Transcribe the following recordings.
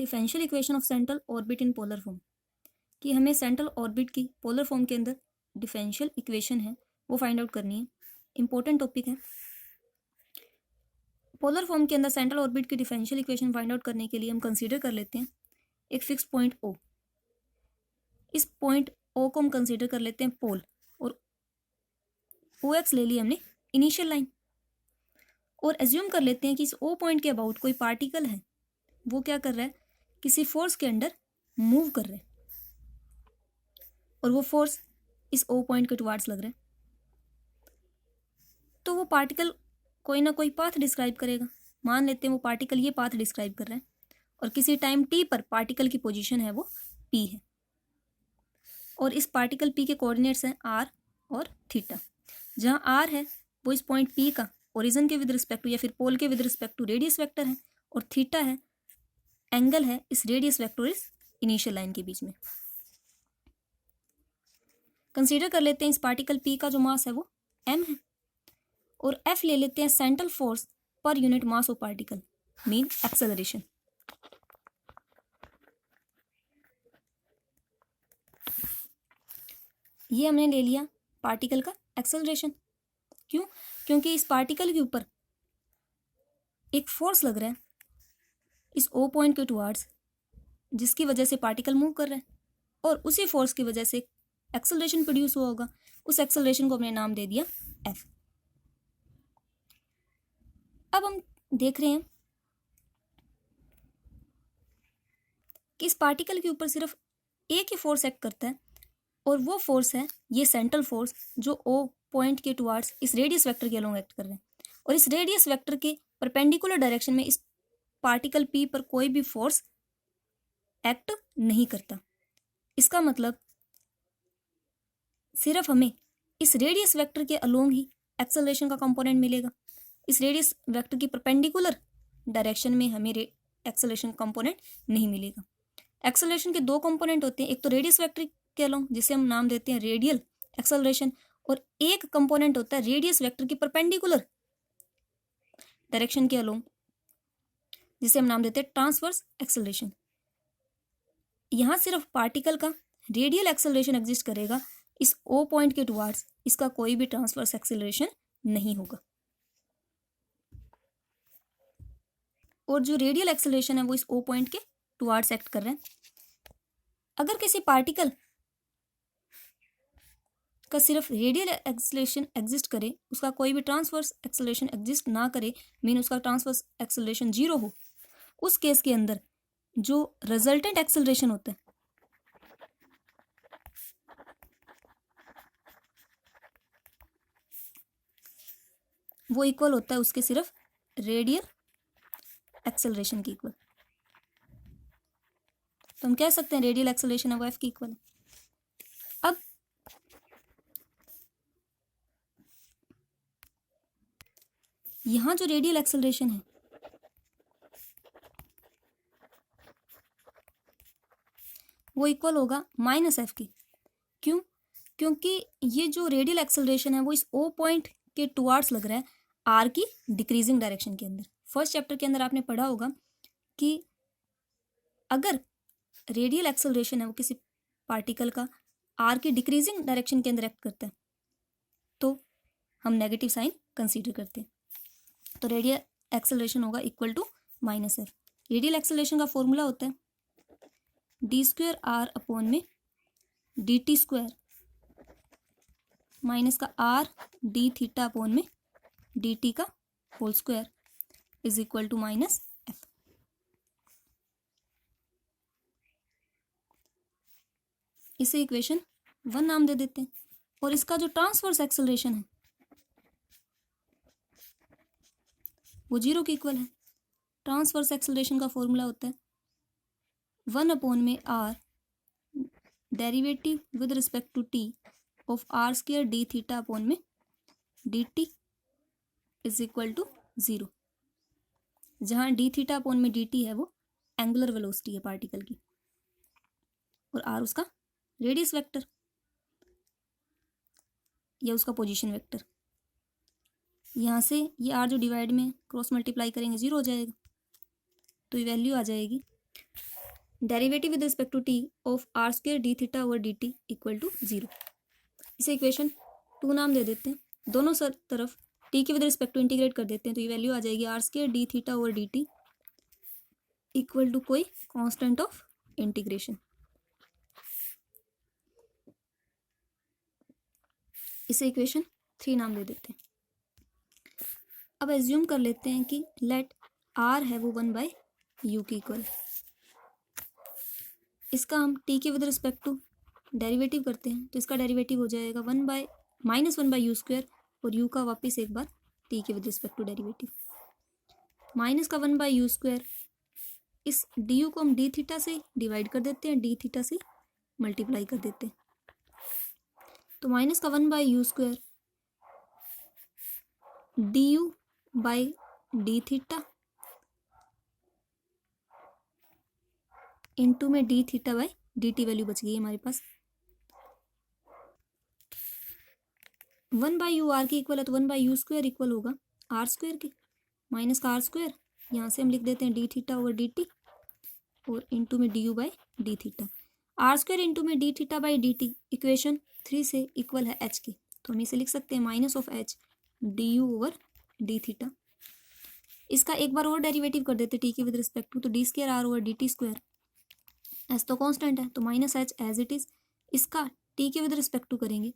Differential equation of central orbit in polar form, कि हमें central orbit की polar form के अंदर डिफरेंशियल इक्वेशन है वो फाइंड आउट करनी है। इंपॉर्टेंट टॉपिक है। पोलर फॉर्म के अंदर सेंट्रल ऑर्बिट की डिफरेंशियल इक्वेशन फाइंड आउट करने के लिए हम कंसीडर कर लेते हैं एक फिक्स पॉइंट ओ। इस पॉइंट ओ को हम कंसीडर कर लेते हैं पोल, और ओ एक्स ले ली हमने इनिशियल लाइन, और एज्यूम कर लेते हैं कि इस ओ पॉइंट के अबाउट कोई पार्टिकल है, वो क्या कर रहा है, किसी फोर्स के अंडर मूव कर रहा है, और वो फोर्स इस ओ पॉइंट के टुवार्ड्स लग रहा है। तो वो पार्टिकल कोई ना कोई पाथ डिस्क्राइब करेगा। मान लेते हैं वो पार्टिकल ये पाथ डिस्क्राइब कर रहा है, और किसी टाइम टी पर पार्टिकल की पोजीशन है वो पी है, और इस पार्टिकल पी के कोऑर्डिनेट्स हैं आर और थीटा। जहाँ आर है वो इस पॉइंट पी का ओरिजिन के विद रिस्पेक्ट टू या फिर पोल के with respect to radius vector है, और थीटा है एंगल है इस रेडियस वेक्टर इस इनिशियल लाइन के बीच में। कंसीडर कर लेते हैं इस पार्टिकल पी का जो मास है वो m है, और f ले लेते हैं central force per unit mass of particle, mean acceleration. ये हमने ले लिया पार्टिकल का एक्सेलरेशन। क्यों? क्योंकि इस पार्टिकल के ऊपर एक फोर्स लग रहा है इस ओ पॉइंट के टुवार्ड्स, जिसकी वजह से पार्टिकल मूव कर रहा है, और उसी फोर्स की वजह से एक्सेलरेशन प्रोड्यूस हुआ होगा। उस एक्सेलरेशन को हमने नाम दे दिया f। अब हम देख रहे हैं कि इस पार्टिकल के ऊपर सिर्फ एक ही फोर्स एक्ट करता है, और वो फोर्स है ये सेंट्रल फोर्स जो ओ पॉइंट के टुवार्ड्स इस रेडियस वेक्टर के अलोंग एक्ट कर रहे हैं, और इस रेडियस वेक्टर के परपेंडिकुलर डायरेक्शन में इस पार्टिकल पी पर कोई भी फोर्स एक्ट नहीं करता। इसका मतलब सिर्फ हमें इस रेडियस वेक्टर के अलोंग ही एक्सेलरेशन का कंपोनेंट मिलेगा। इस रेडियस वेक्टर की परपेंडिकुलर डायरेक्शन में हमें एक्सेलरेशन कंपोनेंट नहीं मिलेगा। एक्सेलरेशन के दो कंपोनेंट होते हैं, एक तो रेडियस वेक्टर के अलोंग जिसे हम नाम देते हैं रेडियल एक्सेलरेशन, और एक कंपोनेंट होता है रेडियस वेक्टर की परपेंडिकुलर डायरेक्शन के अलोंग जिसे हम नाम देते हैं ट्रांसवर्स एक्सेलरेशन। यहाँ सिर्फ पार्टिकल का रेडियल एक्सेलरेशन एग्जिस्ट करेगा, इस ओ पॉइंट के टुवार्ड्स इसका कोई भी ट्रांसवर्स एक्सेलरेशन नहीं होगा। और जो रेडियल एक्सेलरेशन है वो इस ओ पॉइंट के टुवार्ड्स एक्ट कर रहे हैं। अगर किसी पार्टिकल का सिर्फ रेडियल एक्सेलरेशन एग्जिस्ट करे, उसका कोई भी ट्रांसवर्स एक्सेलरेशन एग्जिस्ट ना करे, मीन उसका ट्रांसवर्स एक्सेलरेशन 0 हो, उस केस के अंदर जो रिजल्टेंट एक्सेलरेशन होता है वो इक्वल होता है उसके सिर्फ रेडियल एक्सेलरेशन के इक्वल। तो हम कह सकते हैं रेडियल एक्सेलरेशन है वो एफ की इक्वल है। अब यहां जो रेडियल एक्सेलरेशन है वो इक्वल होगा माइनस एफ की। क्यों? क्योंकि ये जो रेडियल एक्सेलरेशन है वो इस ओ पॉइंट के टुवार्ड्स लग रहा है आर की डिक्रीजिंग डायरेक्शन के अंदर। फर्स्ट चैप्टर के अंदर आपने पढ़ा होगा कि अगर रेडियल एक्सेलरेशन है वो किसी पार्टिकल का आर की डिक्रीजिंग डायरेक्शन के अंदर एक्ट करता है तो हम नेगेटिव साइन कंसीडर करते हैं। तो रेडियल एक्सेलरेशन होगा equal to minus F. Radial acceleration का फॉर्मूला होता है डी स्क्वायर आर अपॉन में डी टी स्क्वायर माइनस का आर डी थीटा अपॉन में डी टी का whole square is equal to minus F. इसे इक्वेशन 1 नाम दे देते हैं, और इसका जो ट्रांसवर्स एक्सेलरेशन है वो 0 के इक्वल है। ट्रांसवर्स एक्सेलरेशन का फॉर्मूला होता है 1 अपॉन में R derivative with respect to T of R square D theta upon में D T is equal to 0, जहाँ डी थीटा अपॉन में डी टी है वो एंगुलर वेलोसिटी है पार्टिकल की, और आर उसका रेडियस वेक्टर या उसका पोजीशन वेक्टर। यहाँ से ये आर जो डिवाइड में क्रॉस मल्टीप्लाई करेंगे 0 हो जाएगा, तो ये वैल्यू आ जाएगी derivative with respect to T of R square D theta over D T equal to 0। इसे इक्वेशन 2 नाम दे देते हैं। दोनों तरफ टी के विद रिस्पेक्ट टू इंटीग्रेट कर देते हैं, तो ये वैल्यू आ जाएगी R square D theta over D T equal to कोई कांस्टेंट ऑफ इंटीग्रेशन। इसे इक्वेशन 3 नाम दे देते हैं। अब एज्यूम कर लेते हैं कि लेट आर है वो 1/u की इक्वल। इसका हम टी के विद रिस्पेक्ट टू डेरिवेटिव करते हैं, तो इसका डेरिवेटिव हो जाएगा -1/u स्क्वायर और u का वापस एक बार टी के with respect to derivative minus का 1/u स्क्वायर। इस du को हम डी थीटा से डिवाइड कर देते हैं, डी थीटा से मल्टीप्लाई कर देते हैं, तो माइनस का 1/u square du by D theta into में D theta by D T value बच गई हमारे पास। 1/u आर की इक्वल है, तो 1/u स्क्वायर इक्वल होगा आर स्क्वायर के, माइनस का आर स्क्वायर यहाँ से हम लिख देते हैं D theta over D T और इंटू में D U by D theta. R square into में D theta by D T equation 3 से इक्वल है एच की, तो हम इसे लिख सकते हैं minus of H D U over D theta. इसका एक बार और डेरिवेटिव कर देते टी के विद रिस्पेक्ट टू, तो D square R over D T square, एस तो कांस्टेंट है तो minus H as it is. इसका टी के विद रिस्पेक्ट टू करेंगे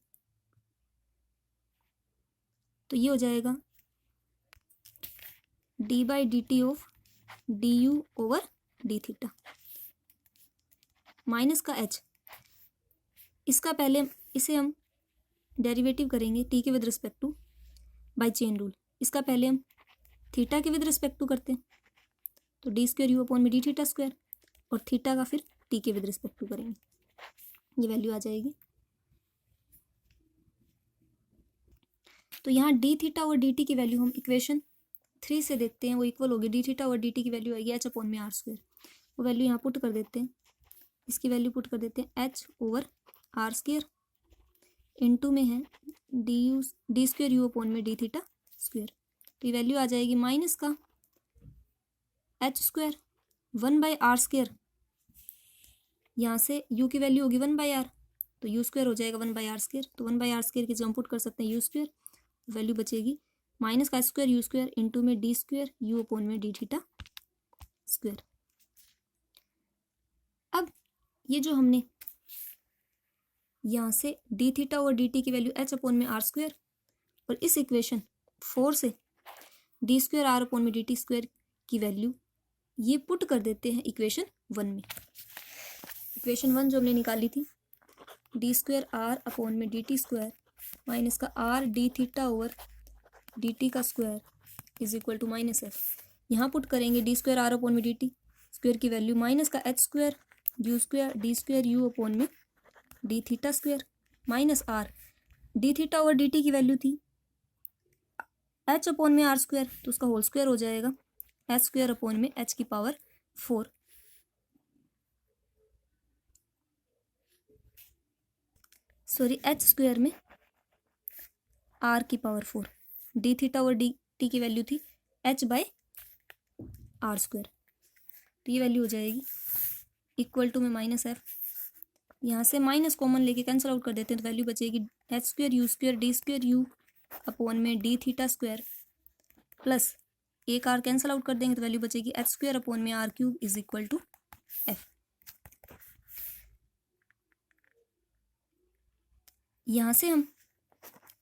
तो ये हो जाएगा D by D T of D U over D theta minus का एच। इसका पहले इसे हम डेरिवेटिव करेंगे टी के with respect two by chain rule. इसका पहले हम थीटा के विद रिस्पेक्ट टू करते हैं, तो डी स्क्वायर यू अपॉन में डी थीटा स्क्वायर और थीटा का फिर टी के विद रिस्पेक्ट टू करेंगे, ये वैल्यू आ जाएगी। तो यहाँ डी थीटा और डी टी की वैल्यू हम इक्वेशन 3 से देखते हैं, वो इक्वल होगी डी थीटा और डी टी की वैल्यू आएगी एच अपॉन में आर स्क्वायर। वो वैल्यू यहाँ पुट कर देते हैं, इसकी वैल्यू पुट कर देते हैं H over R square into में है डी स्क्वायर यू अपॉन में डी थीटा स्क्वायर। तो ये वैल्यू आ जाएगी माइनस का एच स्क्वायर 1/r स्क्वायर, यहाँ से u की वैल्यू होगी 1/r, तो u स्क्वायर हो जाएगा 1/r स्क्वायर, तो 1/r स्क्वायर की जब हम पुट कर सकते हैं u स्क्वायर, वैल्यू बचेगी माइनस का स्क्वायर यू स्क्वायर इंटू में डी स्क्वायर यू अपॉन में डी थीटा स्क्वायर। अब ये जो हमने यहाँ से डी थीटा और डी टी की वैल्यू एच अपॉन में आर स्क्वायर और इस इक्वेशन 4 से डी स्क्वायर आर अपॉन में डी टी स्क्वायर की वैल्यू ये पुट कर देते हैं इक्वेशन 1 में। इक्वेशन 1 जो हमने निकाली थी डी स्क्वायर आर अपॉन में डी टी स्क्वायर माइनस का R D theta over D T का square is equal to minus F. यहाँ पुट करेंगे डी स्क्वायर आर अपॉन में डी टी स्क्वायर की वैल्यू माइनस का H square U square D square U upon में D theta square minus R D theta over D T की value थी H upon में R square, तो उसका whole square हो जाएगा एच स्क्वायर अपॉन में एच की पावर 4 सॉरी एच स्क्वायर में आर की पावर 4। डी थीटा और डी टी की वैल्यू थी एच बाय आर स्क्वायर, तो ये वैल्यू हो जाएगी इक्वल टू में माइनस एफ। यहाँ से माइनस कॉमन लेके कैंसिल आउट कर देते हैं, तो वैल्यू बचेगी H square U square D square U upon में डी थीटा स्क्वायर प्लस एक आर कैंसिल आउट कर देंगे तो वैल्यू बचेगी एच स्क्वायर अपॉन में R cube is equal to F. यहाँ से हम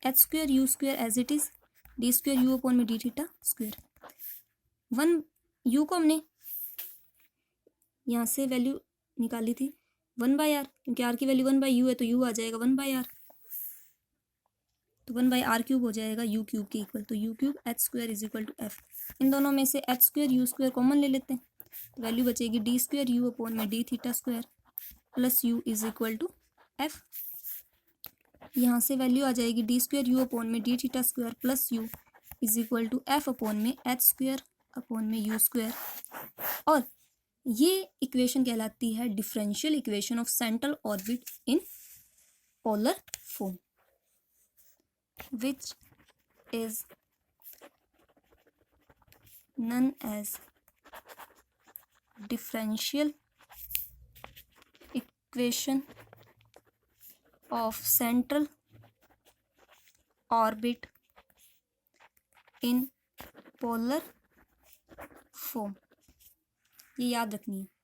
H square U square as it is D square U upon में डी थीटा स्क्वायर 1 यू को हमने यहाँ से वैल्यू निकाली थी 1/r, क्योंकि r की वैल्यू 1/u है तो u आ जाएगा 1/r, तो 1/r क्यूब हो जाएगा u क्यूब के इक्वल, तो u cube H square is equal to F. इन दोनों में से H square U square common ले लेते हैं, तो वैल्यू बचेगी डी स्क्वायर यू अपॉन में D theta square plus U is equal to F. यहाँ से वैल्यू आ जाएगी डी स्क्वायर यू अपॉन में D theta square plus U is equal to F upon में एच स्क्वायर अपॉन में you square, और ये इक्वेशन कहलाती है differential equation of central orbit in polar form, which is known as differential equation of central orbit in polar form, ये याद रखनी है।